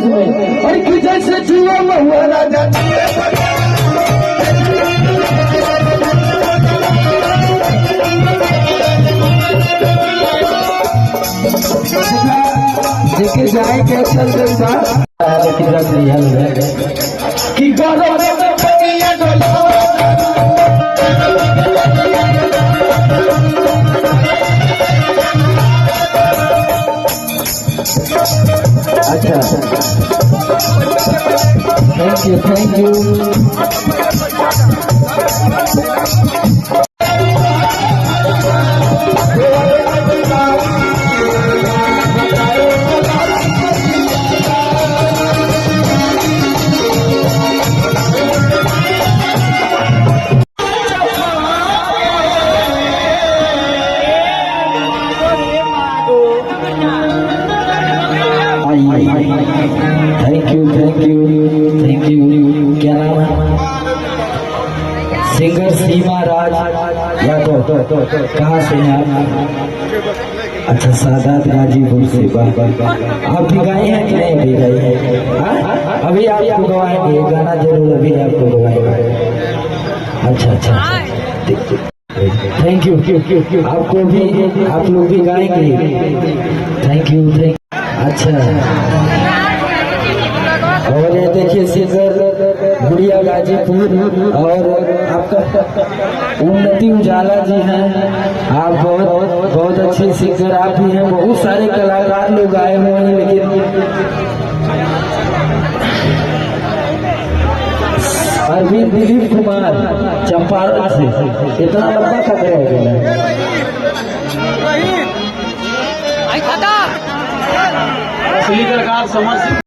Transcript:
में और कि जैसे जुआ महुआ राजा जेके जाए के चल कि गौरव अच्छा थैंक यू थैंक यू क्या नाम है? सिंगर सीमा राज यादव कहाँ से हैं आप? अच्छा सादात गाजीपुर से। आप भी गाए हैं कि नहीं भी गाए हैं? अभी आपको गवाएंगे गाना जरूर, अभी आपको गवाएंगे। अच्छा थैंक यू आपको भी, आप लोग भी गाएंगे। थैंक यू अच्छा। और ये देखिए सिंगर गुड़िया गाजीपुर और आपका उन्नति उजाला जी हैं। आप बहुत अच्छे सिंगर आप भी हैं। बहुत सारे कलाकार लोग आए हुए हैं, लेकिन अरविंद दिलीप कुमार चंपारण से इतना लंबा खतरा हो गया। असली कलाकार समझ